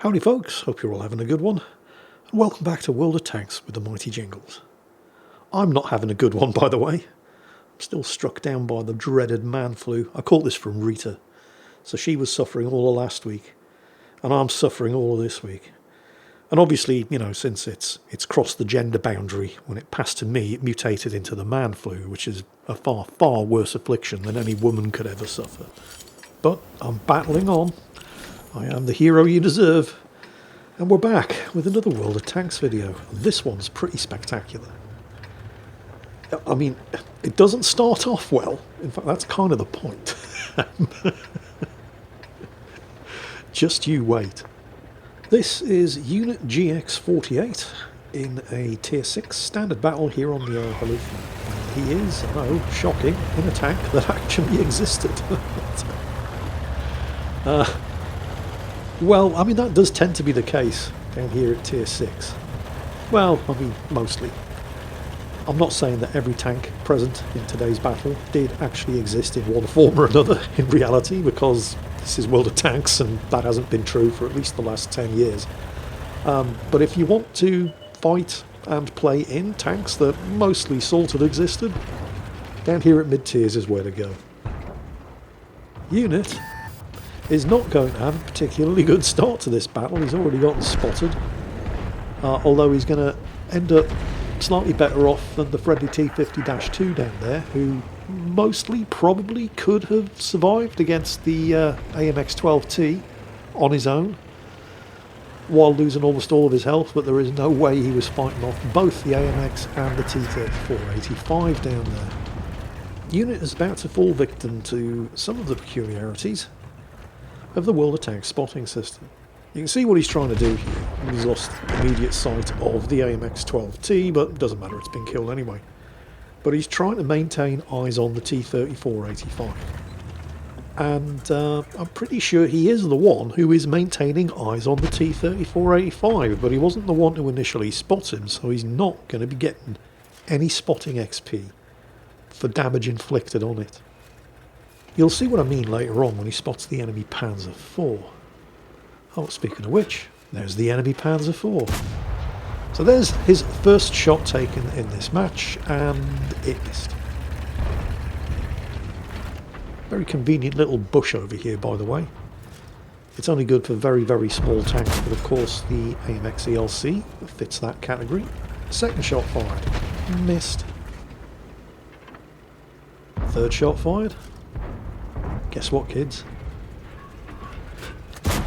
Howdy folks, hope you're all having a good one, and welcome back to World of Tanks with the Mighty Jingles. I'm not having a good one, by the way. I'm still struck down by the dreaded man flu. I caught this from Rita. So she was suffering all of last week, and I'm suffering all of this week. And obviously, you know, since it's crossed the gender boundary, when it passed to me, it mutated into the man flu, which is a far, far worse affliction than any woman could ever suffer. But I'm battling on. I am the hero you deserve. And we're back with another World of Tanks video. This one's pretty spectacular. I mean, it doesn't start off well. In fact, that's kind of the point. Just you wait. This is Unit GX48 in a Tier 6 standard battle here on the Halufan. And he is, oh, shocking, in a tank that actually existed. Well, I mean, that does tend to be the case down here at Tier 6. Well, I mean, mostly. I'm not saying that every tank present in today's battle did actually exist in one form or another in reality, because this is World of Tanks and that hasn't been true for at least the last 10 years. But if you want to fight and play in tanks that mostly sort of existed, down here at mid-tiers is where to go. Unit is not going to have a particularly good start to this battle. He's already gotten spotted, although he's going to end up slightly better off than the friendly T50-2 down there, who mostly probably could have survived against the AMX-12T on his own while losing almost all of his health, but there is no way he was fighting off both the AMX and the T-34-85 down there. Unit is about to fall victim to some of the peculiarities of the World of Tanks spotting system. You can see what he's trying to do here. He's lost immediate sight of the AMX-12T, but it doesn't matter, it's been killed anyway. But he's trying to maintain eyes on the T-34-85. And I'm pretty sure he is the one who is maintaining eyes on the T-34-85, but he wasn't the one to initially spot him, so he's not going to be getting any spotting XP for damage inflicted on it. You'll see what I mean later on when he spots the enemy Panzer IV. Oh, speaking of which, there's the enemy Panzer IV. So there's his first shot taken in this match, and it missed. Very convenient little bush over here, by the way. It's only good for very, very small tanks, but of course the AMX ELC fits that category. Second shot fired. Missed. Third shot fired. Guess what, kids?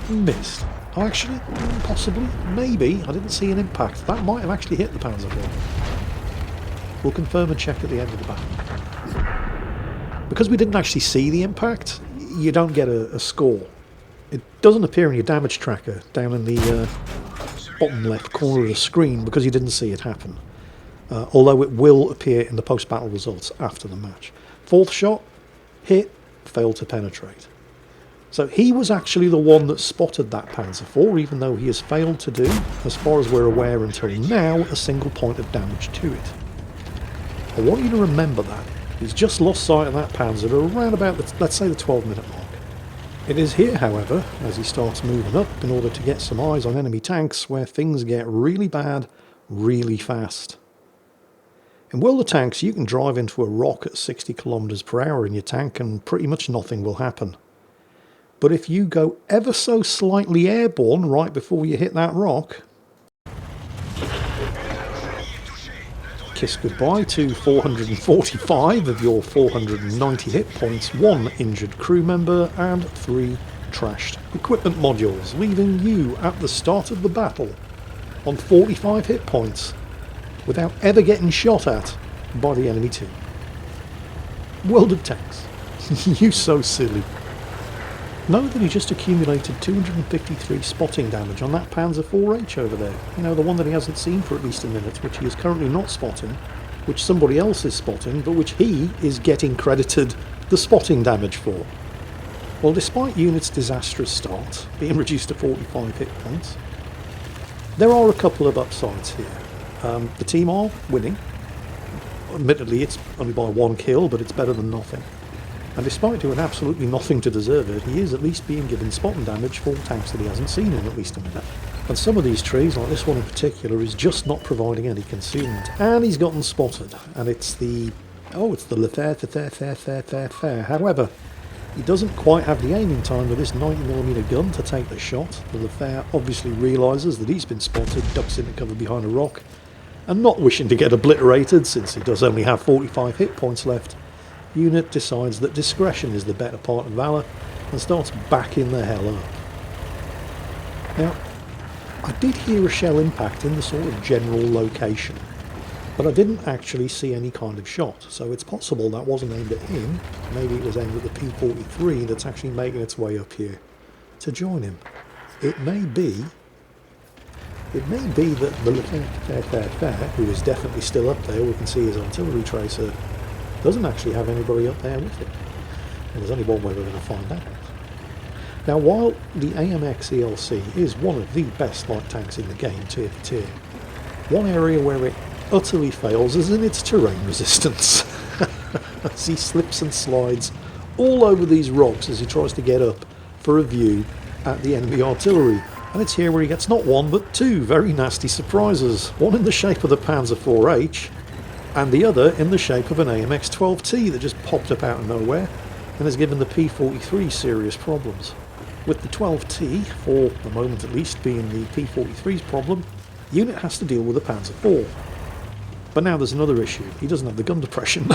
Missed. Oh, actually, possibly, maybe. I didn't see an impact. That might have actually hit the Panzer IV. We'll confirm and check at the end of the battle. Because we didn't actually see the impact, you don't get a score. It doesn't appear in your damage tracker down in the bottom left corner of the screen because you didn't see it happen. Although it will appear in the post-battle results after the match. Fourth shot, hit, failed to penetrate. So he was actually the one that spotted that Panzer IV, even though he has failed to do, as far as we're aware until now, a single point of damage to it. I want you to remember that. He's just lost sight of that Panzer at around about, let's say, the 12-minute mark. It is here, however, as he starts moving up in order to get some eyes on enemy tanks, where things get really bad, really fast. In World of Tanks, you can drive into a rock at 60 km per hour in your tank and pretty much nothing will happen. But if you go ever so slightly airborne right before you hit that rock, kiss goodbye to 445 of your 490 hit points, 1 injured crew member and 3 trashed equipment modules, leaving you at the start of the battle on 45 hit points without ever getting shot at by the enemy team. World of Tanks. You so silly. Know that he just accumulated 253 spotting damage on that Panzer IV-H over there. You know, the one that he hasn't seen for at least a minute, which he is currently not spotting, which somebody else is spotting, but which he is getting credited the spotting damage for. Well, despite Unit's disastrous start, being reduced to 45 hit points, there are a couple of upsides here. The team are winning. Admittedly, it's only by 1 kill, but it's better than nothing. And despite doing absolutely nothing to deserve it, he is at least being given spotting damage for tanks that he hasn't seen in at least a minute. And some of these trees, like this one in particular, is just not providing any concealment. And he's gotten spotted, and it's the... oh, it's the Lefebvre. However, he doesn't quite have the aiming time with this 90mm gun to take the shot. The Lefebvre obviously realises that he's been spotted, ducks into cover behind a rock, and not wishing to get obliterated, since he does only have 45 hit points left, Unit decides that discretion is the better part of valour and starts backing the hell up. Now, I did hear a shell impact in the sort of general location, but I didn't actually see any kind of shot, so it's possible that wasn't aimed at him. Maybe it was aimed at the P-43 that's actually making its way up here to join him. It may be that the Lefebvre, who is definitely still up there, we can see his artillery tracer, doesn't actually have anybody up there with it. And there's only one way we're going to find that out. Now, while the AMX ELC is one of the best light tanks in the game, tier for tier, one area where it utterly fails is in its terrain resistance. As he slips and slides all over these rocks as he tries to get up for a view at the enemy artillery. And it's here where he gets not one but two very nasty surprises. One in the shape of the Panzer IV-H, and the other in the shape of an AMX-12T that just popped up out of nowhere and has given the P-43 serious problems. With the 12T, for the moment at least, being the P-43's problem, the unit has to deal with the Panzer IV. But now there's another issue. He doesn't have the gun depression.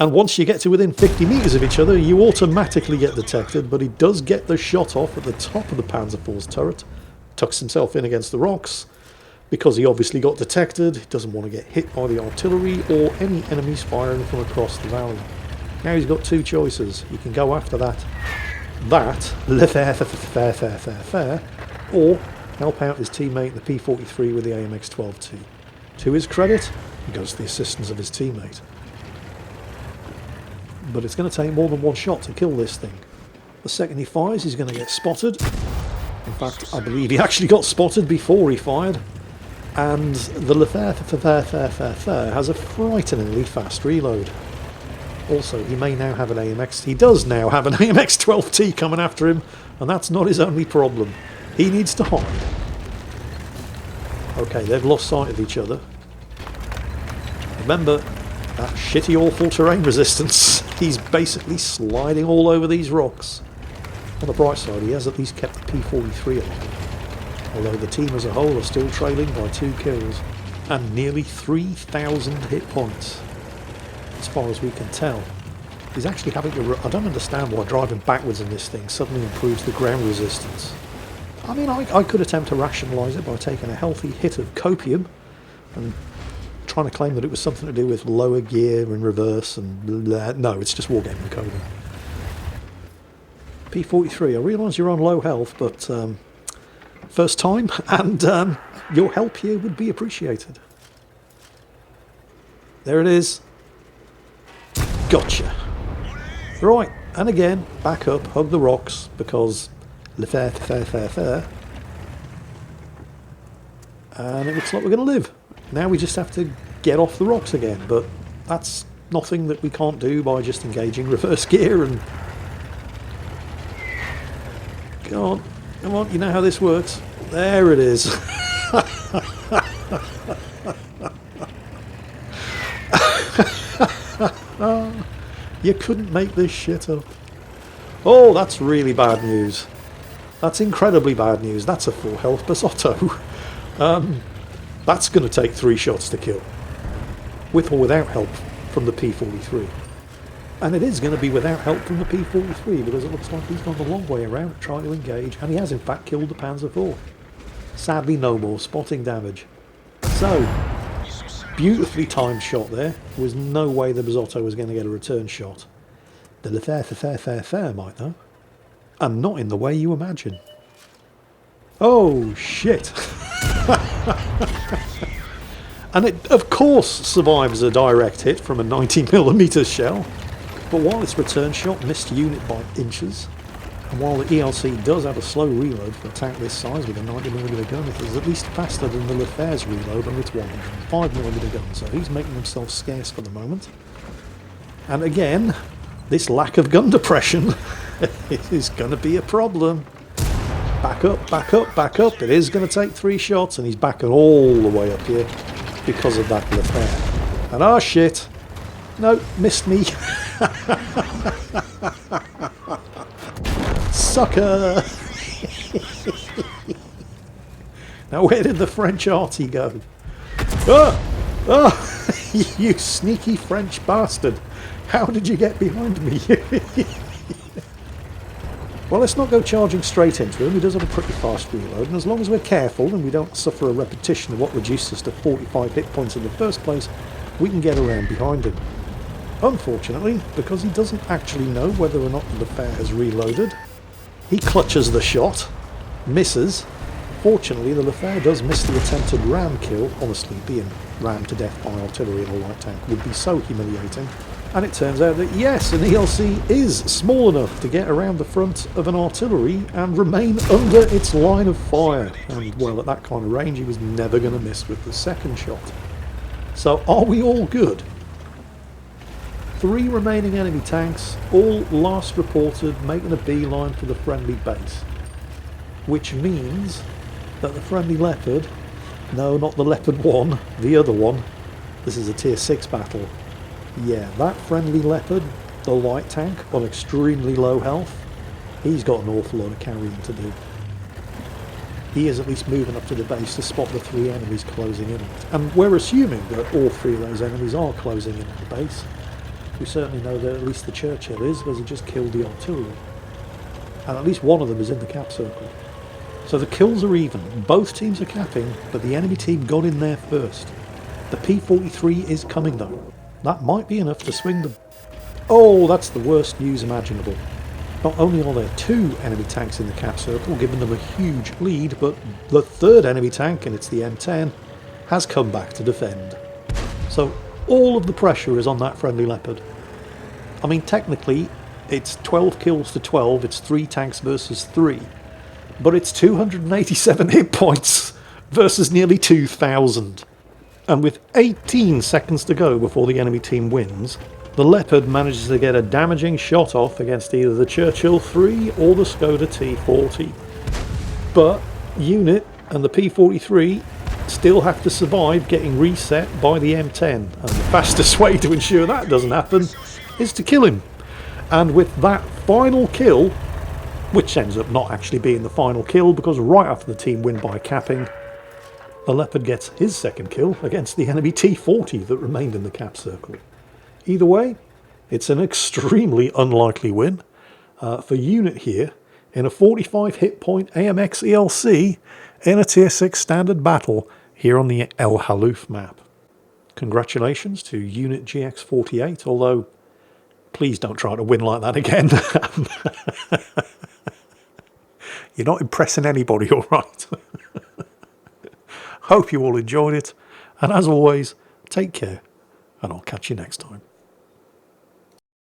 And once you get to within 50 metres of each other, you automatically get detected, but he does get the shot off at the top of the Panzer IV's turret, tucks himself in against the rocks, because he obviously got detected. He doesn't want to get hit by the artillery or any enemies firing from across the valley. Now he's got two choices. He can go after that Lefebvre, or help out his teammate, the P-43, with the AMX-12T. To his credit, he goes to the assistance of his teammate. But it's going to take more than one shot to kill this thing. The second he fires, he's going to get spotted. In fact, I believe he actually got spotted before he fired. And the Lefebvre has a frighteningly fast reload. Also, he may now have an AMX. He does now have an AMX-12T coming after him, and that's not his only problem. He needs to hide. Okay, they've lost sight of each other. Remember, that shitty, awful terrain resistance. He's basically sliding all over these rocks. On the bright side, he has at least kept the P-43 alive. Although the team as a whole are still trailing by 2 kills and nearly 3,000 hit points. As far as we can tell. He's actually having to... I don't understand why driving backwards in this thing suddenly improves the ground resistance. I mean, I could attempt to rationalise it by taking a healthy hit of copium and trying to claim that it was something to do with lower gear and reverse and blah. No, it's just wargaming coding. P-43, I realise you're on low health, but first time, and your help here would be appreciated. There it is. Gotcha. Right, and again, back up, hug the rocks, because Lefebvre. And it looks like we're going to live. Now we just have to get off the rocks again, but that's nothing that we can't do by just engaging reverse gear and... Come on, you know how this works. There it is. You couldn't make this shit up. Oh, that's really bad news. That's incredibly bad news. That's a full health Basotto. That's going to take 3 shots to kill. With or without help from the P-43. And it is going to be without help from the P-43, because it looks like he's gone the long way around trying to engage, and he has in fact killed the Panzer IV. Sadly no more spotting damage. So, beautifully timed shot there. There was no way the Basotto was going to get a return shot. The Lefebvre might though. And not in the way you imagine. Oh shit! And it of course survives a direct hit from a 90mm shell. But while its return shot missed unit by inches, and while the ELC does have a slow reload for a tank this size with a 90mm gun, it is at least faster than the Lefebvre's reload on its 105mm gun, so he's making himself scarce for the moment. And again, this lack of gun depression is going to be a problem. Back up, back up, back up. It is going to take 3 shots, and he's backing all the way up here because of that affair. And oh shit. No, missed me. Sucker. Now where did the French arty go? Oh! Oh! You sneaky French bastard. How did you get behind me? Well, let's not go charging straight into him. He does have a pretty fast reload, and as long as we're careful and we don't suffer a repetition of what reduced us to 45 hit points in the first place, we can get around behind him. Unfortunately, because he doesn't actually know whether or not the Fair has reloaded, he clutches the shot, misses. Fortunately, the Fair does miss the attempted ram kill. Honestly, being rammed to death by artillery in a light tank would be so humiliating. And it turns out that yes, an ELC is small enough to get around the front of an artillery and remain under its line of fire. And well, at that kind of range, he was never going to miss with the second shot. So are we all good? 3 remaining enemy tanks, all last reported making a beeline for the friendly base. Which means that the friendly Leopard, no, not the Leopard 1, the other one, this is a tier 6 battle. Yeah, that friendly Leopard, the light tank on extremely low health, he's got an awful lot of carrying to do. He is at least moving up to the base to spot the 3 enemies closing in on it. And we're assuming that all 3 of those enemies are closing in on the base. We certainly know that at least the Churchill is, because he just killed the artillery. And at least one of them is in the cap circle. So the kills are even. Both teams are capping, but the enemy team got in there first. The P-43 is coming though. That might be enough to swing them. Oh, that's the worst news imaginable. Not only are there 2 enemy tanks in the cap circle, giving them a huge lead, but the 3rd enemy tank, and it's the M10, has come back to defend. So all of the pressure is on that friendly Leopard. I mean, technically, it's 12 kills to 12, it's 3 tanks versus 3. But it's 287 hit points versus nearly 2,000. And with 18 seconds to go before the enemy team wins, the Leopard manages to get a damaging shot off against either the Churchill 3 or the Skoda T40. But Unit and the P-43 still have to survive getting reset by the M10, and the fastest way to ensure that doesn't happen is to kill him. And with that final kill, which ends up not actually being the final kill, because right after the team win by capping, the Leopard gets his second kill against the enemy T40 that remained in the cap circle. Either way, it's an extremely unlikely win for Unit here in a 45 hit point AMX ELC in a tier 6 standard battle here on the El Halouf map. Congratulations to Unit GX48, although please don't try to win like that again. You're not impressing anybody, all right? Hope you all enjoyed it, and as always, take care, and I'll catch you next time.